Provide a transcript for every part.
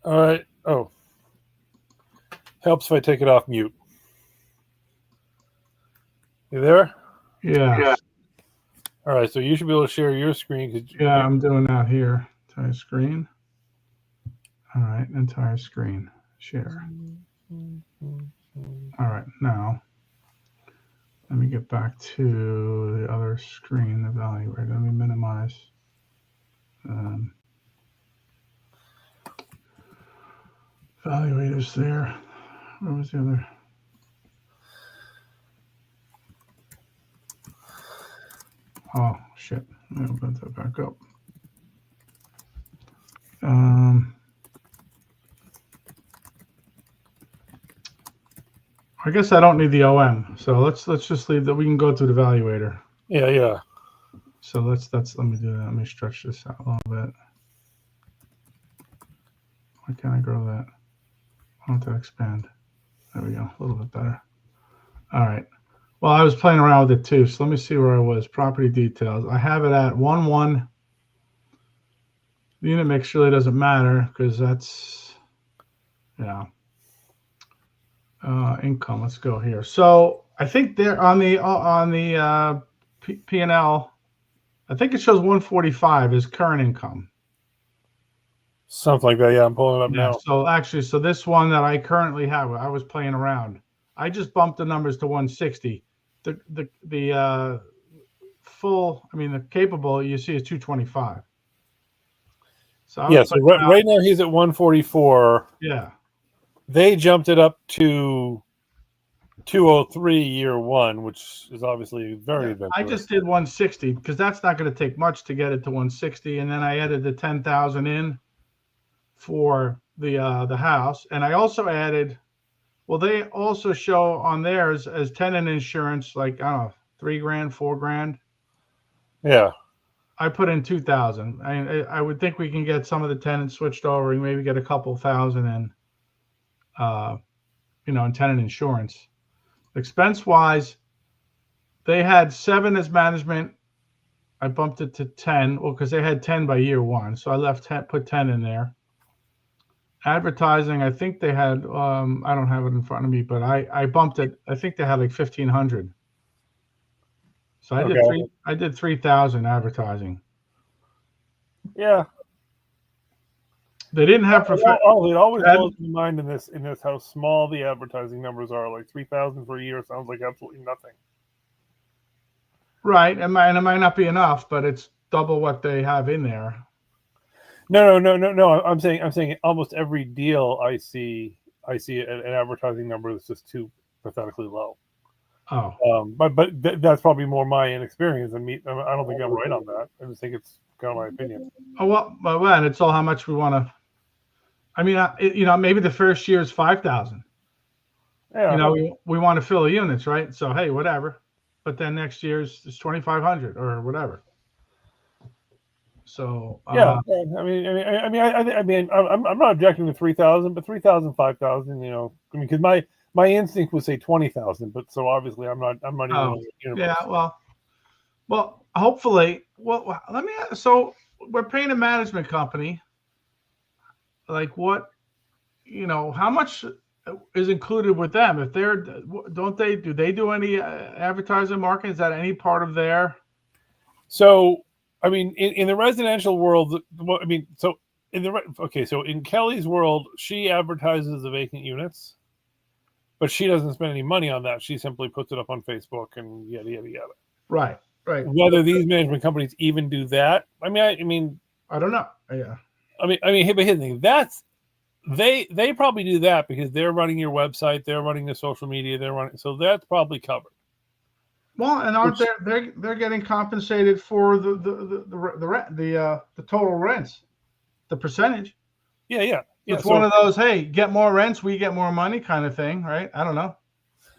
All right. Oh, helps if I take it off mute. You there? Yeah. All right. So you should be able to share your screen. Yeah, I'm doing that here. Entire screen. All right, entire screen. Share. All right, now let me get back to the other screen, evaluate. Let me minimize. Evaluators there. Where was the other? Oh, shit. I'll put that back up. I guess I don't need the OM, so let's just leave that. We can go to the evaluator. Yeah. So let me do that. Let me stretch this out a little bit. Why can't I grow that? I want to expand. There we go. A little bit better. All right. Well, I was playing around with it too. So let me see where I was. Property details. I have it at 1.1. The unit mix really doesn't matter because that's, yeah. Income. Let's go here. So I think they're on the P&L. I think it shows 145 is current income. Something like that. Yeah, I'm pulling it up now. So actually, this one that I currently have, I was playing around. I just bumped the numbers to 160. The full, I mean, the capable you see is 225. So so right now he's at 144. Yeah. They jumped it up to 203 year one, which is obviously very adventurous. I just did 160 because that's not going to take much to get it to 160, and then I added the 10,000 in for the house, and I also added. Well, they also show on theirs as tenant insurance, like I don't know, $3,000, $4,000. Yeah. I put in 2,000. I would think we can get some of the tenants switched over and maybe get a couple thousand in, in tenant insurance. Expense wise, they had 7 as management. I bumped it to 10. Well, because they had 10 by year one, so I put 10 in there. Advertising, I think they had. I don't have it in front of me, but I bumped it. I think they had like 1,500. So I did 3,000 advertising. Yeah. They didn't have it always blows my mind in this how small the advertising numbers are. Like 3,000 for a year sounds like absolutely nothing. Right, it might not be enough, but it's double what they have in there. No. I'm saying almost every deal I see an advertising number that's just too pathetically low. Oh, but that's probably more my inexperience than me. I don't think I'm right on that. I just think it's kind of my opinion. Oh well, and it's all how much we want to. I mean, maybe the first year is 5,000. Yeah. We want to fill the units, right? So hey, whatever. But then next year's 2,500 or whatever. So yeah, I mean, I'm not objecting to 3,000, but 3,000, 5,000, because my instinct would say 20,000, but so obviously I'm not even. Yeah, well, hopefully, let me. So we're paying a management company. Like what, how much is included with them? If do they do any advertising marketing? Is that any part of their? So. I mean, in the residential world, so in Kelly's world, she advertises the vacant units, but she doesn't spend any money on that. She simply puts it up on Facebook and yada yada yada. Right. Whether these management companies even do that, I don't know. Yeah. But here's the thing: they probably do that because they're running your website, they're running the social media, so that's probably covered. Well, and aren't they're getting compensated for the total rents, the percentage? Yeah. It's one of those, hey, get more rents, we get more money kind of thing, right? I don't know.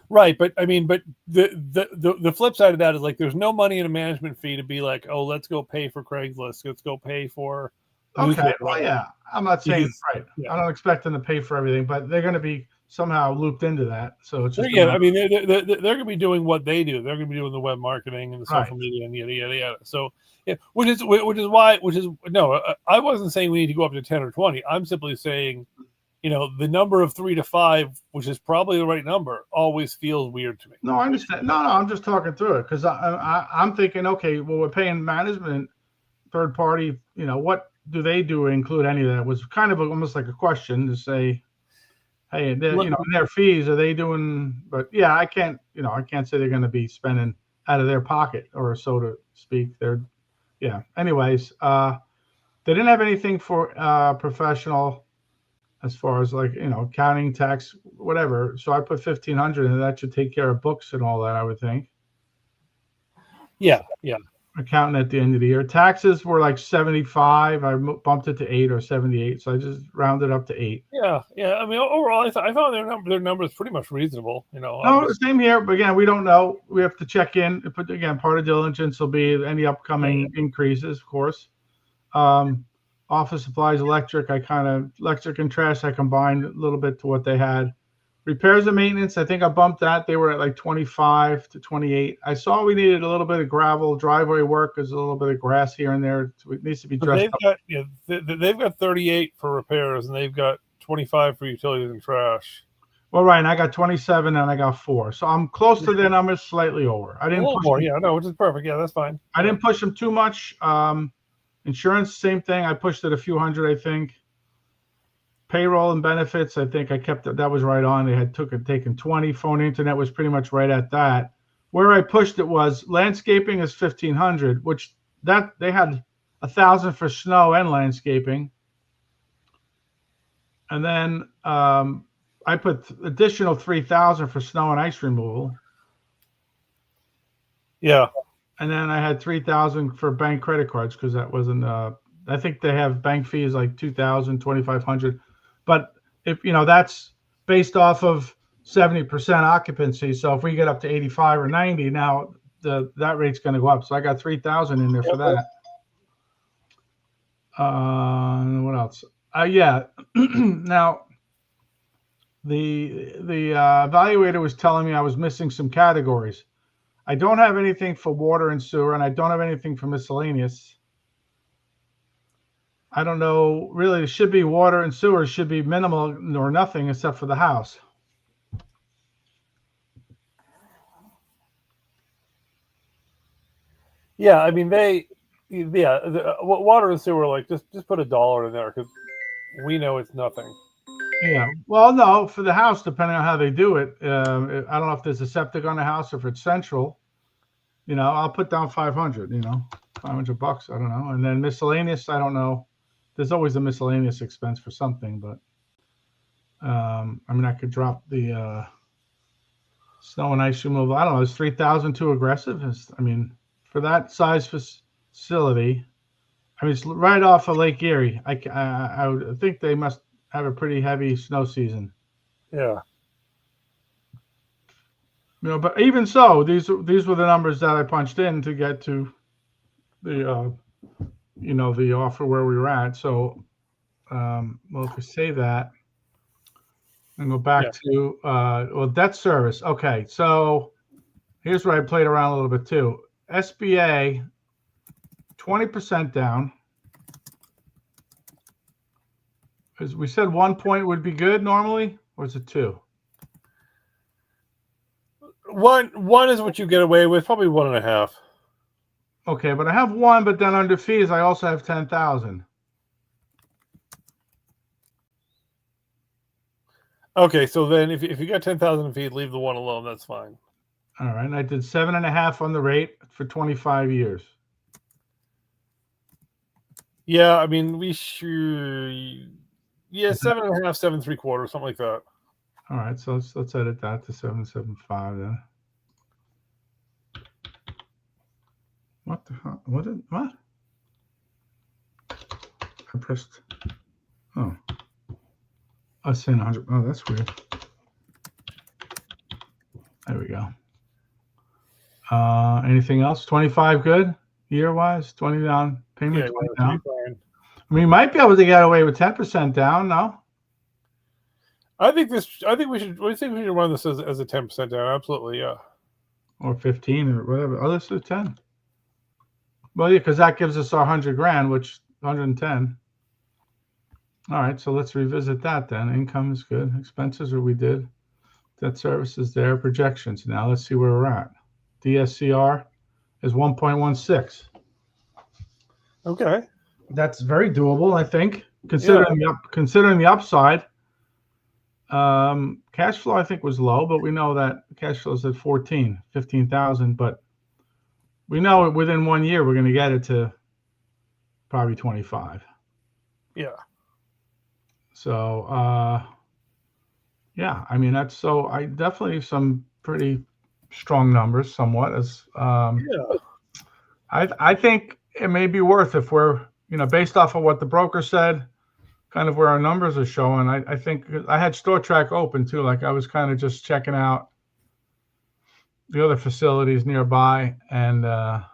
Right, but the flip side of that is like there's no money in a management fee to be like, oh, let's go pay for Craigslist, let's go pay for. Okay, well, yeah, I'm not saying right. Yeah. I don't expect them to pay for everything, but they're going to be somehow looped into that. So it's just Yeah, I mean, they're going to be doing what they do. They're going to be doing the web marketing and the social media and yada yada yada. So, yeah, which is no, I wasn't saying we need to go up to 10 or 20. I'm simply saying, the number of 3 to 5, which is probably the right number, always feels weird to me. No, I understand. No, I'm just talking through it because I'm thinking, okay, well, we're paying management, third party. What do they do to include any of that? It was kind of almost like a question to say, hey, their fees, are they doing? But yeah, I can't say they're going to be spending out of their pocket, or so to speak. Anyways, they didn't have anything for professional as far as accounting, tax, whatever. So I put 1,500, and that should take care of books and all that, I would think. Yeah. Accounting at the end of the year. Taxes were like 75. I bumped it to 8 or 78, so I just rounded up to 8. Yeah. I mean, overall, I found their numbers pretty much reasonable. No, same here. But again, we don't know. We have to check in. But again, part of diligence will be any upcoming increases, of course. Office supplies, electric and trash, I combined a little bit to what they had. Repairs and maintenance, I think I bumped that. They were at like 25 to 28. I saw we needed a little bit of gravel. Driveway work is a little bit of grass here and there. So it needs to be dressed up. They've got 38 for repairs, and they've got 25 for utilities and trash. Well, right, and I got 27 and I got 4. So I'm close to their numbers, slightly over. I didn't push more. Which is perfect. Yeah, that's fine. I didn't push them too much. Insurance, same thing. I pushed it a few hundred, I think. Payroll and benefits, I think I kept it. That was right on. They had taken 20. Phone internet was pretty much right at that. Where I pushed it was landscaping is 1,500, which that they had 1,000 for snow and landscaping. And then I put additional 3,000 for snow and ice removal. Yeah. And then I had 3,000 for bank credit cards because that wasn't. I think they have bank fees like 2,000, 2,500, but if that's based off of 70% occupancy. So if we get up to 85 or 90, now that rate's going to go up. So I got 3,000 in there for that. What else? Yeah. Now the evaluator was telling me I was missing some categories. I don't have anything for water and sewer, and I don't have anything for miscellaneous. I don't know. Really, it should be water and sewer should be minimal or nothing except for the house. Yeah, I mean water and sewer, like just put $1 in there because we know it's nothing. Yeah. Well, no, for the house, depending on how they do it. I don't know if there's a septic on the house or if it's central. I'll put down 500. $500. I don't know. And then miscellaneous, I don't know. There's always a miscellaneous expense for something, but I could drop the snow and ice removal. I don't know. Is 3,000 too aggressive? For that size facility, it's right off of Lake Erie. I would think they must have a pretty heavy snow season. Yeah. But even so, these were the numbers that I punched in to get to the the offer where we were at. So, if we save that and go back to debt service. Okay, so here's where I played around a little bit too. SBA, 20% down. As we said, 1 point would be good normally, or is it 2? One is what you get away with, probably 1.5. Okay, but I have 1, but then under fees, I also have 10,000. Okay, so then if you got 10,000 feet, leave the 1 alone. That's fine. All right, and I did 7.5 on the rate for 25 years. Yeah, we should. Yeah, 7.5, 7.75, something like that. All right, so let's edit that to 7.75 then. What the hell? What? I pressed. Oh. I was saying 100. Oh, that's weird. There we go. Anything else? 25 good year-wise? 20 down payment? Yeah, 20 down. You might be able to get away with 10% down, no? I think we should run this as a 10% down. Absolutely, yeah. Or 15 or whatever. Oh, let's do 10. Well, yeah, because that gives us our 100 grand, which 110. All right, so let's revisit that then. Income is good. Expenses are we did. Debt service is there. Projections. Now let's see where we're at. DSCR is 1.16. Okay. That's very doable, I think, considering the upside. Cash flow, I think, was low, but we know that cash flow is at 15,000. But we know within 1 year we're going to get it to probably 25. Yeah. So, yeah, I mean I definitely some pretty strong numbers, somewhat as I think it may be worth if we're based off of what the broker said, kind of where our numbers are showing. I think I had Store Track open too, like I was kind of just checking out the other facilities nearby and the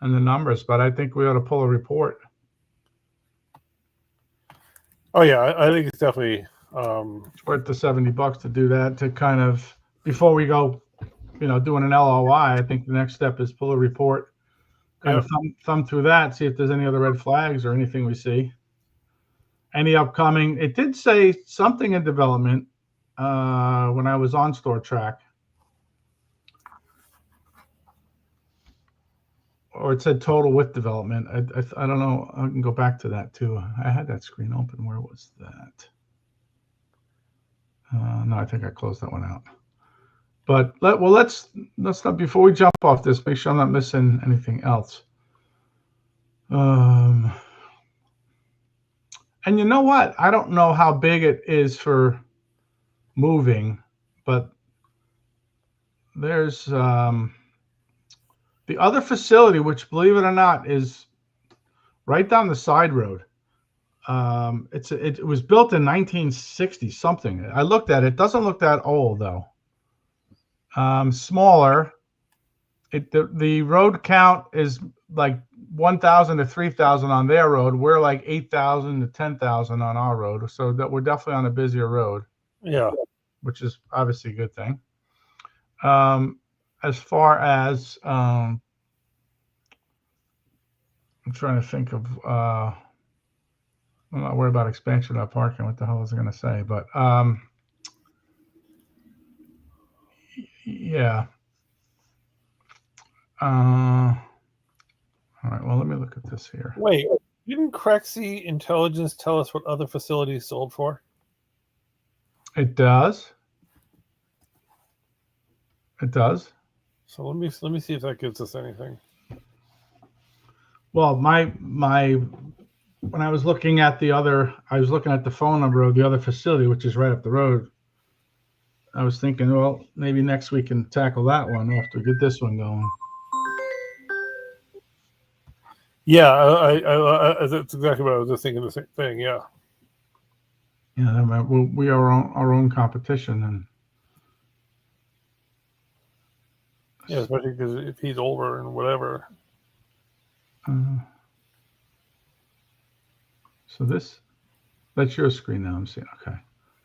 numbers, but I think we ought to pull a report. Oh yeah, I think it's definitely it's worth the $70 to do that, to kind of before we go, doing an LOI. I think the next step is pull a report, kind of thumb through that, see if there's any other red flags or anything we see. Any upcoming? It did say something in development when I was on Store Track. Or it said total with development. I don't know. I can go back to that too. I had that screen open. Where was that? No, I think I closed that one out. But let's not, before we jump off this, make sure I'm not missing anything else. And you know what? I don't know how big it is for moving, but there's the other facility, which, believe it or not, is right down the side road. It was built in 1960 something. I looked at it. It doesn't look that old though. Smaller. The road count is like 1,000 to 3,000 on their road. We're like 8,000 to 10,000 on our road. So that we're definitely on a busier road. Yeah, which is obviously a good thing. As far as I'm trying to think of, I'm not worried about expansion of parking. What the hell was I going to say? But yeah. All right. Well, let me look at this here. Wait, didn't Crexy Intelligence tell us what other facilities sold for? It does. It does. So let me see if that gives us anything. Well, when I was looking at I was looking at the phone number of the other facility, which is right up the road. I was thinking, well, maybe next we can tackle that one after we get this one going. Yeah, I that's exactly what I was just thinking. The same thing. Yeah. Yeah, we are our own competition, and yeah, especially because if he's older and whatever. So that's your screen now. I'm seeing. Okay,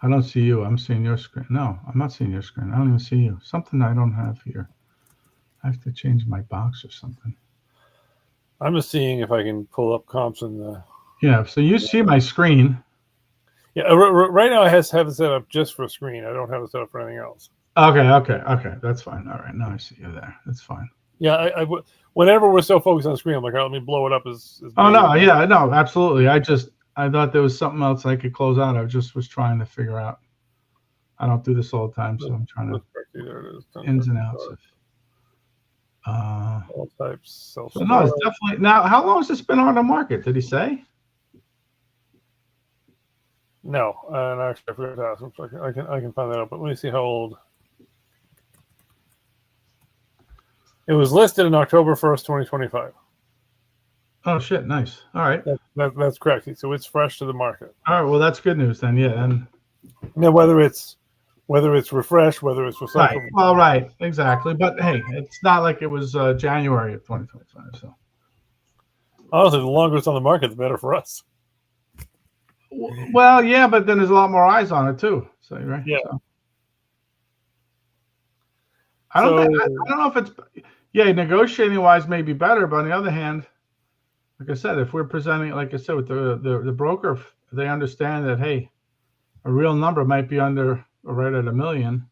I don't see you. I'm seeing your screen. No, I'm not seeing your screen. I don't even see you. Something I don't have here. I have to change my box or something. I'm just seeing if I can pull up comps in the. Yeah, so you see my screen. Yeah, right now I have it set up just for a screen. I don't have it set up for anything else. Okay. That's fine. All right, now I see you there. That's fine. Yeah, whenever we're so focused on the screen, I'm like, let me blow it up as oh no, yeah, no, absolutely. I thought there was something else I could close out. I just was trying to figure out. I don't do this all the time, so I'm trying to there it is. ins and outs of. All types. So no, it's definitely. Now, how long has this been on the market? Did he say? No, and actually I forgot to ask him, so I can find that out. But let me see how old. It was listed in October 1st, 2025. Oh shit! Nice. All right. That's correct. So it's fresh to the market. All right. Well, that's good news then. Yeah. And now whether it's refreshed, whether it's recycled. Right. Well, right. Exactly. But hey, it's not like it was January of 2025. So honestly, the longer it's on the market, the better for us. Well, yeah, but then there's a lot more eyes on it too. So right. Yeah. So, I don't think, I don't know if it's, yeah, negotiating wise may be better, but on the other hand, like I said, if we're presenting, like I said, with the broker, if they understand that, hey, a real number might be under or right at $1 million.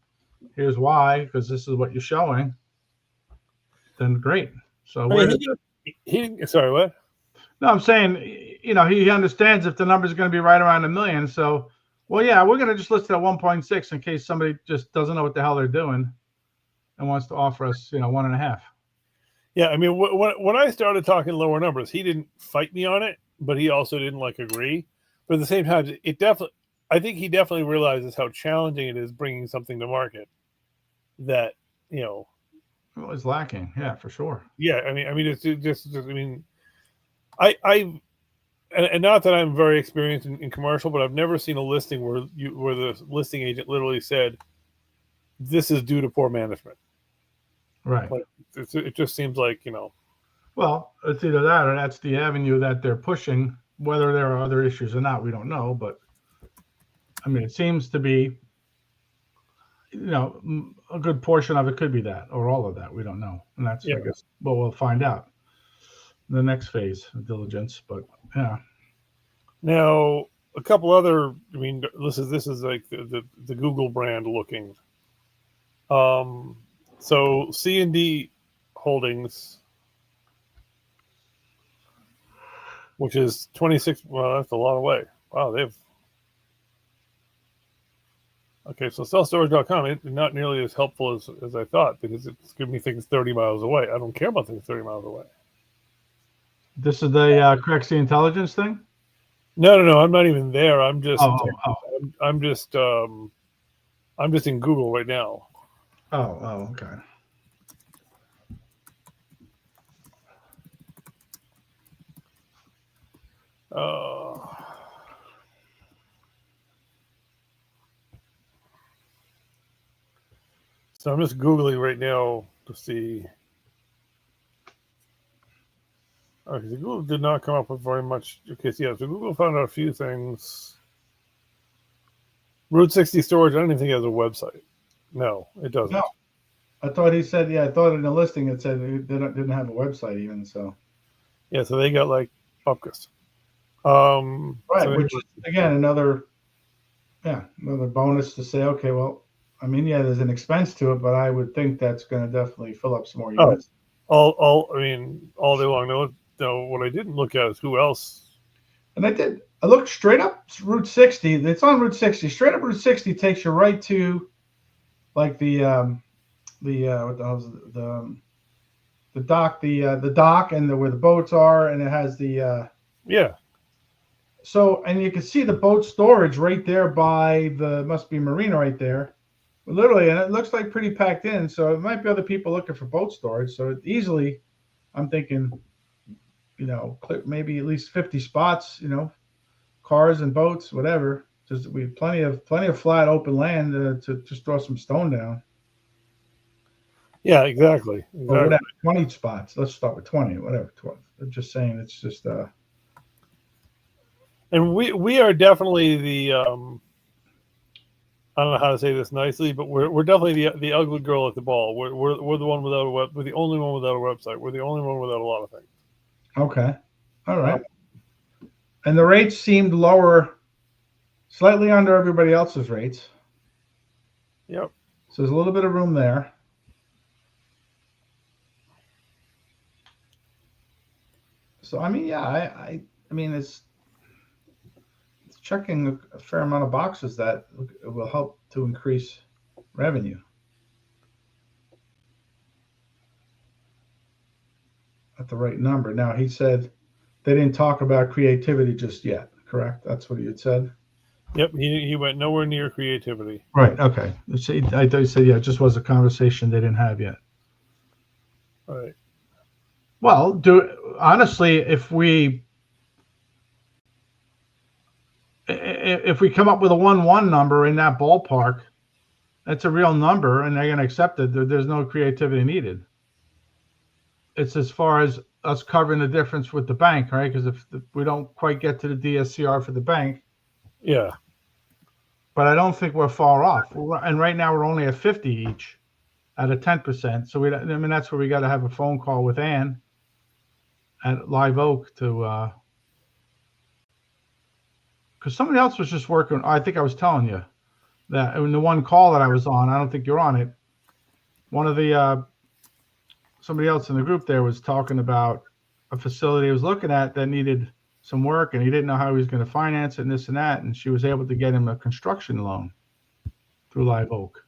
Here's why, because this is what you're showing. Then great. So I mean, he sorry, what? no, I'm saying, you know, he understands if the number is going to be right around $1 million. So, well, yeah, we're going to just list it at 1.6 in case somebody just doesn't know what the hell they're doing and wants to offer us, 1.5. Yeah, I mean, when I started talking lower numbers, he didn't fight me on it, but he also didn't agree. But at the same time, I think he definitely realizes how challenging it is bringing something to market that It was lacking, yeah, for sure. Yeah, I mean, it's just I mean, and not that I'm very experienced in commercial, but I've never seen a listing where the listing agent literally said, "This is due to poor management." Right. It just seems like Well, it's either that or that's the avenue that they're pushing. Whether there are other issues or not, we don't know. But I mean, it seems to be, a good portion of it could be that, or all of that. We don't know, and that's, I guess, what we'll find out in the next phase of diligence. But yeah. Now, a couple other. I mean, this is like the Google brand looking. So C&D Holdings, which is 26. Well, that's a lot away. Wow, okay, so selfstorage.com is not nearly as helpful as I thought, because it's giving me things 30 miles away. I don't care about things 30 miles away. This is the corrects the intelligence thing? No, I'm not even there. I'm just I'm just in Google right now. Oh, okay. So I'm just Googling right now to see. Okay, so Google did not come up with very much. Okay, so so Google found out a few things. Route 60 Storage, I don't even think it has a website. No, it doesn't. No. I thought he said, I thought in the listing it said it didn't have a website even, so. Yeah, so they got Upkus. Right, so which is, again, another bonus to say, okay, well, I mean, yeah, there's an expense to it, but I would think that's going to definitely fill up some more units. All day long. No, what I didn't look at is who else. And I looked straight up Route 60. It's on Route 60. Straight up Route 60 takes you right to what the hell is it? The dock, the dock, and where the boats are, and it has the yeah. So, and you can see the boat storage right there by must be marina right there, literally, and it looks like pretty packed in. So it might be other people looking for boat storage. So easily, I'm thinking, maybe at least 50 spots, cars and boats, whatever. Just we have plenty of flat open land to just throw some stone down. Yeah, exactly. Or whatever, 20 spots. Let's start with 20, whatever. 20. I'm just saying, it's just. And we are definitely the I don't know how to say this nicely, but we're definitely the ugly girl at the ball. We're the one without a web. We're the only one without a website. We're the only one without a lot of things. Okay, all right. And the rates seemed lower, slightly under everybody else's rates. Yep. So there's a little bit of room there. So I mean, yeah, I mean it's checking a fair amount of boxes that will help to increase revenue at the right number. Now, he said they didn't talk about creativity just yet, correct? That's what he had said? Yep, he went nowhere near creativity. Right, okay. I thought he said, it just was a conversation they didn't have yet. All right. Well, honestly, if we come up with a 1-1 number in that ballpark, that's a real number, and they're going to accept it. There's no creativity needed. It's as far as us covering the difference with the bank, right? Because if we don't quite get to the DSCR for the bank, Yeah. But I don't think we're far off. And right now we're only at 50 each at a 10%. So I mean, that's where we got to have a phone call with Ann at Live Oak to, because somebody else was just working. I think I was telling you that in the one call that I was on, I don't think you're on it. One of the, somebody else in the group there was talking about a facility he was looking at that needed some work, and he didn't know how he was going to finance it and this and that. And she was able to get him a construction loan through Live Oak.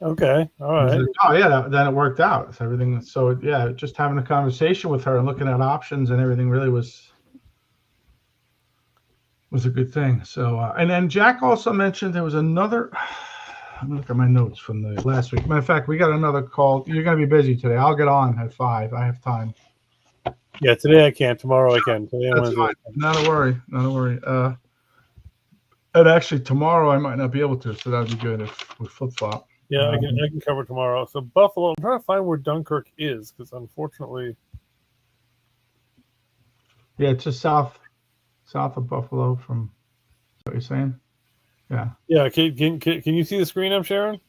Okay. All right. Like, oh yeah, then it worked out. So everything. So yeah, just having a conversation with her and looking at options and everything really was a good thing. So and then Jack also mentioned there was another. Let me look at my notes from the last week. Matter of fact, we got another call. You're going to be busy today. I'll get on at 5. I have time. Yeah, today I can't. Tomorrow I can. Today That's fine. Not a worry. Not a worry. And actually, tomorrow I might not be able to, so that'd be good if we flip flop. Yeah, I can cover tomorrow. So Buffalo, I'm trying to find where Dunkirk is because unfortunately, yeah, it's just south of Buffalo. From what you're saying, yeah. Yeah, can you see the screen I'm sharing?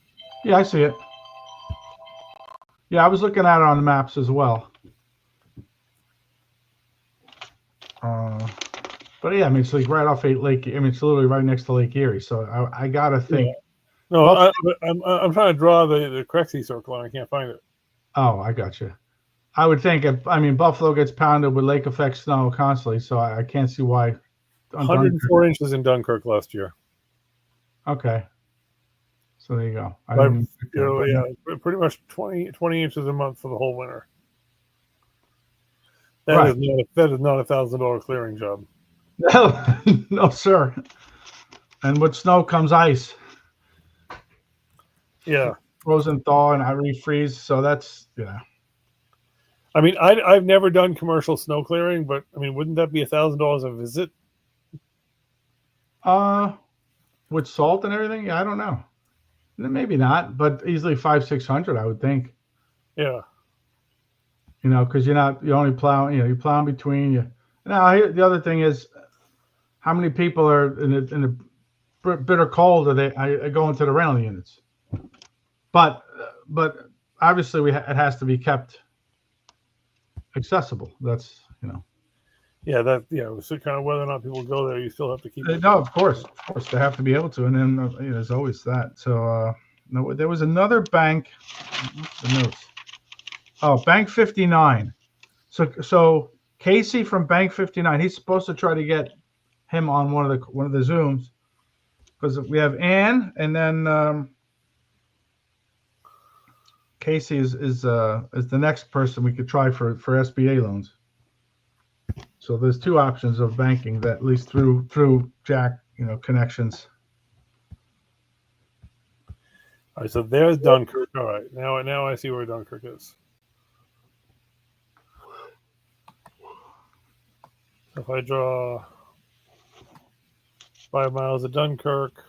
Yeah, I see it. Yeah, I was looking at it on the maps as well. But yeah, I mean, it's like right off Lake. I mean, it's literally right next to Lake Erie. So I gotta think. Yeah. No, I'm trying to draw the Crexy circle and I can't find it. Oh, I got you. I would think Buffalo gets pounded with lake effect snow constantly, so I can't see why. 104 inches in Dunkirk last year. Okay. So there you go. Yeah, pretty much 20 inches a month for the whole winter. That is not a $1,000 clearing job. No, no, sir. And with snow comes ice. Yeah. Frozen thaw and I refreeze. So that's, yeah. I mean, I've never done commercial snow clearing, but I mean, wouldn't that be $1,000 a visit? With salt and everything? Yeah, I don't know. Maybe not, but easily 500-600, I would think. Yeah. You know, because you only plow, you plow in between you. Now, the other thing is, how many people are in the bitter cold are going to the rental units? But obviously it has to be kept accessible. That's Yeah, so kind of whether or not people go there, you still have to keep. No, of course, they have to be able to, and then there's always that. So no, there was another bank. What's the notes? Oh, Bank 59. So Casey from Bank 59, he's supposed to try to get him on one of the Zooms because we have Ann, and then Casey is the next person we could try for SBA loans. So there's two options of banking that at least through Jack, connections. All right, so there's Dunkirk. All right, now I see where Dunkirk is. If I draw 5 miles of Dunkirk,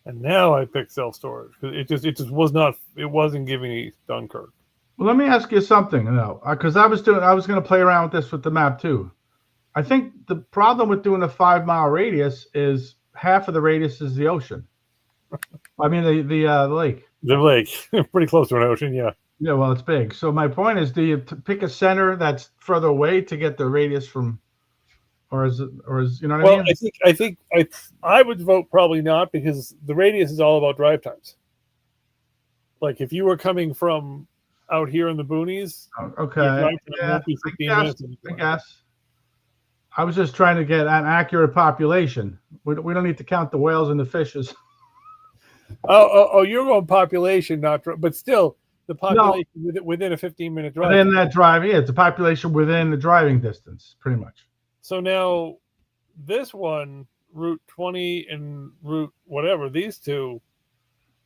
and now I pick self-storage because it just wasn't giving me Dunkirk. Well, let me ask you something, because I was going to play around with this with the map too. I think the problem with doing a 5-mile radius is half of the radius is the ocean. I mean the lake. The lake, pretty close to an ocean, yeah. Yeah, well, it's big. So my point is, do you pick a center that's further away to get the radius from, or is you know what I mean? I think I would vote probably not, because the radius is all about drive times. Like if you were coming from out here in the boonies, okay, yeah, I guess. I was just trying to get an accurate population. We don't need to count the whales and the fishes. Oh, you're going population, not, but still. The population within a 15-minute drive. Within that drive, yeah, it's a population within the driving distance, pretty much. So now, this one, Route 20 and Route whatever, these two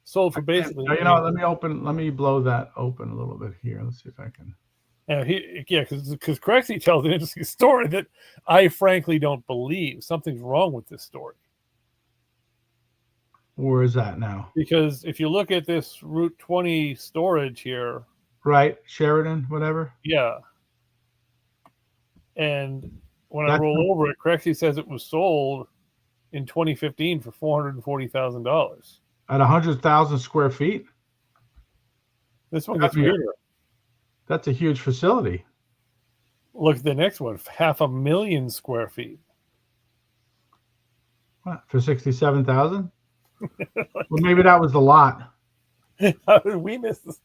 sold for basically. Let me blow that open a little bit here. Let's see if I can. Because Crexy tells an interesting story that I frankly don't believe. Something's wrong with this story. Where is that now? Because if you look at this Route 20 storage here. Right, Sheridan, whatever. Yeah. And when I roll over it, Crexy says it was sold in 2015 for $440,000. At 100,000 square feet? This one gets weirder. That's a huge facility. Look at the next one, 500,000 square feet. What, for 67,000? Well, maybe that was the lot. How did we miss this?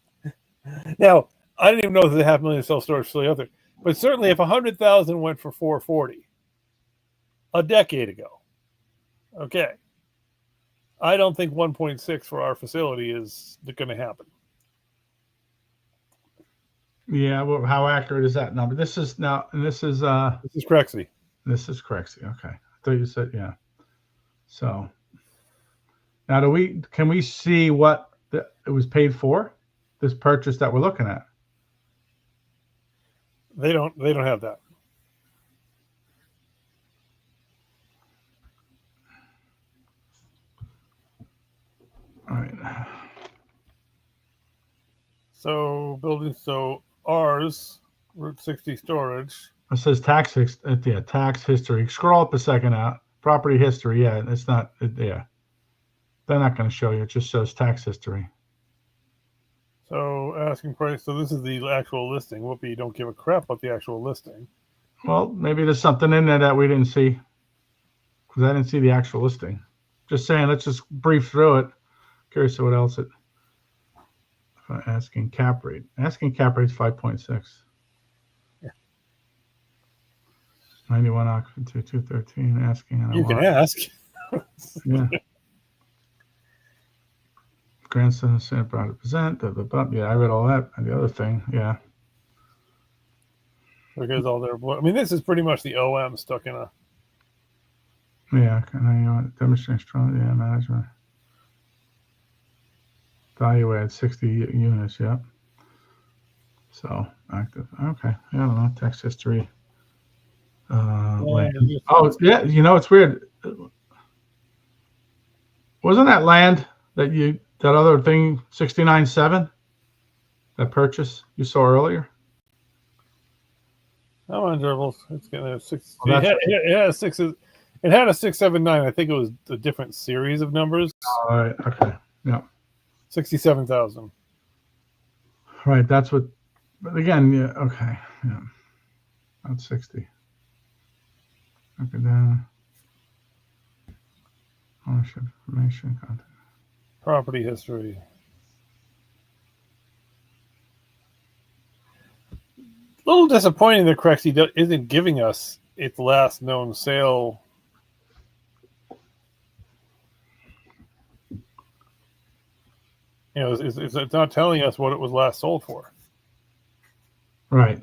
Now, I didn't even know there's a 500,000 self-storage facility out there. But certainly if 100,000 went for 440 a decade ago, okay, I don't think 1.6 for our facility is going to happen. Yeah, well, how accurate is that number? This is Crexy. This is Crexy. Okay. I thought you said, yeah. So now can we see what it was paid for? This purchase that we're looking at? They don't have that. All right. So ours, Route 60 storage. It says tax history. Scroll up a second out. Property history. Yeah, it's not. Yeah, they're not going to show you. It just shows tax history. So asking price. So this is the actual listing. Whoopee, you don't give a crap about the actual listing. Well, maybe there's something in there that we didn't see because I didn't see the actual listing. Just saying, let's just brief through it. Curious what else it. Asking cap rate. Asking cap rate is 5.6. Yeah. 91 occupancy, 213. Asking. You can ask. Yeah. Grandson sent proud to present. Yeah, I read all that. And the other thing, yeah. Because all their. I mean, this is pretty much the OM stuck in a. Yeah, demonstrating strong. Yeah, management. Value add 60 units. Yep. So active. Okay. I don't know. Tax history. Land. Oh yeah. You know it's weird. Wasn't that land that other thing 69.7? That purchase you saw earlier. I'm on dribbles. It's getting a 6. Well, it had a 6. It had a 679. I think it was a different series of numbers. All right. Okay. Yeah. 67,000. Right. That's what. But again, yeah. Okay. Yeah. That's 60. Okay. Then ownership information content. Property history. A little disappointing that Crexy isn't giving us its last known sale. You know, it's not telling us what it was last sold for. Right.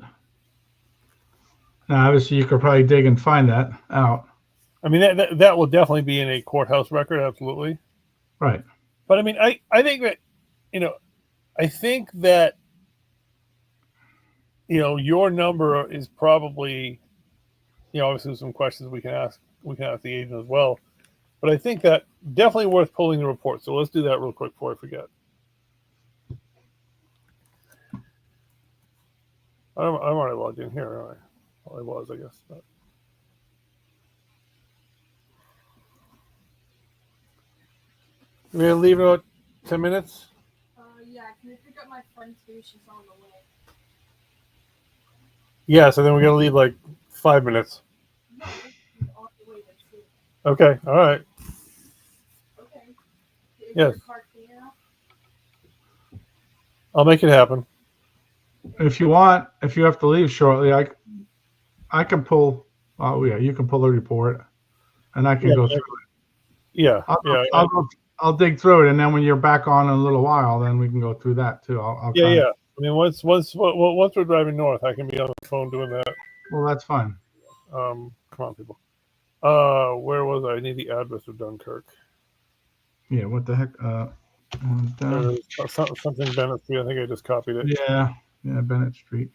Now, obviously, you could probably dig and find that out. I mean, that will definitely be in a courthouse record, absolutely. Right. But I mean, I think that, I think that, your number is probably, obviously some questions we can ask the agent as well. But I think that definitely worth pulling the report. So let's do that real quick before I forget. I'm already logged in here, aren't I? Well, I was, I guess. But. We're going to leave it about 10 minutes? Yeah, can you pick up my friend too? She's on the way. Yeah, so then we're going to leave like 5 minutes. No, she's on the way to see. Okay, all right. Okay. Is Yes. your car clear now? I'll make it happen. If you want, if you have to leave shortly, I can pull. Oh yeah, you can pull the report, and I can go through it. Yeah, I'll dig through it, and then when you're back on in a little while, then we can go through that too. Yeah. I mean, once we're driving north, I can be on the phone doing that. Well, that's fine. Come on, people. Where was I? I need the address of Dunkirk. Yeah. What the heck? Something Bennett Street. I think I just copied it. Yeah, Bennett Street.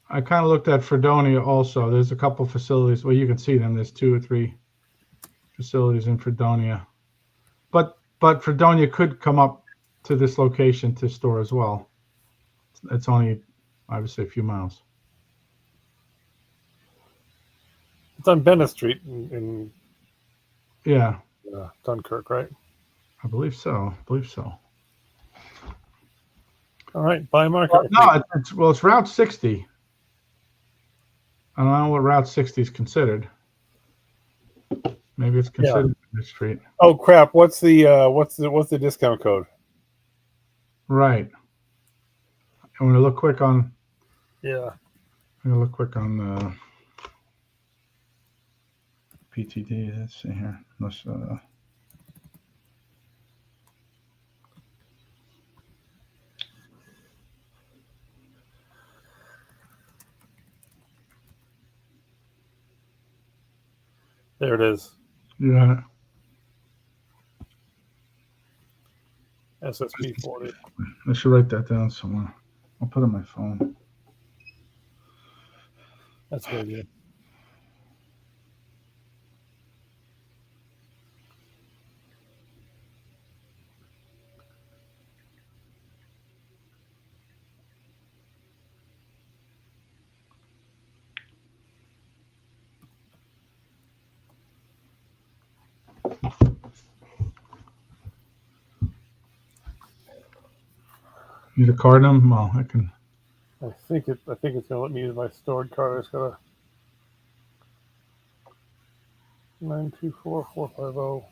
I kind of looked at Fredonia also. There's a couple facilities. Well, you can see them. There's 2 or 3 facilities in Fredonia. But But Fredonia could come up to this location to store as well. It's only, I would say, a few miles. It's on Bennett Street in Yeah, Dunkirk, right? I believe so. All right, buy market. No, it's Route 60. I don't know what Route 60 is considered. Maybe it's considered Bennett Street. Oh crap! What's the discount code? Right. I'm gonna look quick on. Yeah. I'm gonna look quick on PTD. Let's see here. There it is. You got it. SSP 40. I should write that down somewhere. I'll put it on my phone. That's very good. Need a card number? Well, I can. I think it's gonna let me use my stored card. It's got a 924450.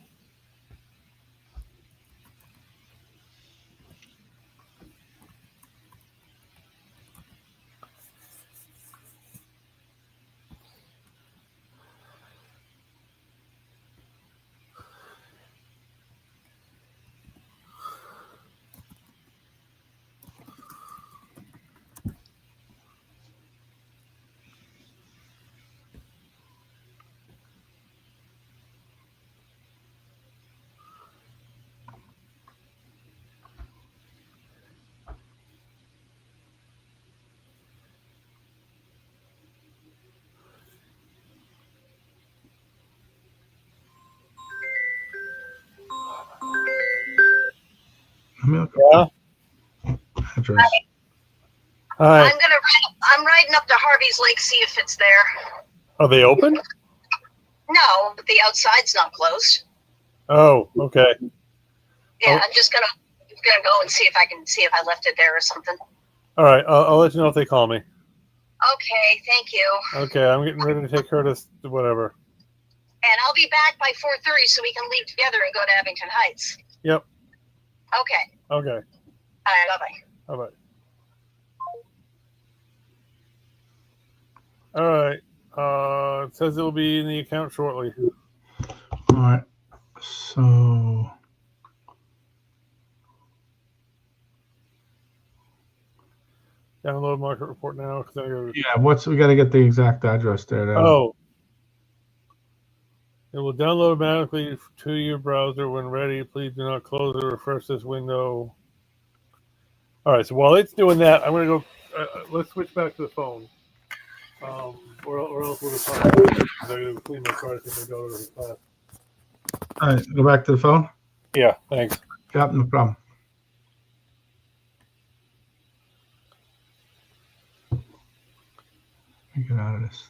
Let me look Yeah. up the address. Hi. I'm riding up to Harvey's Lake, see if it's there. Are they open? No, but the outside's not closed. Oh, okay. Yeah, Oh. I'm just gonna go and see if I left it there or something. All right. I'll let you know if they call me. Okay, thank you. Okay. I'm getting ready to take her to whatever. And I'll be back by 4:30 so we can leave together and go to Abington Heights. Yep. Okay. Okay. All right, bye-bye. All right. All right. It says it will be in the account shortly. All right. So Download market report now. yeah, we got to get the exact address there. Though. Oh. It will download automatically to your browser when ready. Please do not close or refresh this window. All right. So while it's doing that, I'm going to go. Let's switch back to the phone. Or else we'll just talk. I'm going to clean my car as I go to the class. All right, go back to the phone. Yeah. Thanks. Yeah, no problem. Let me get out of this.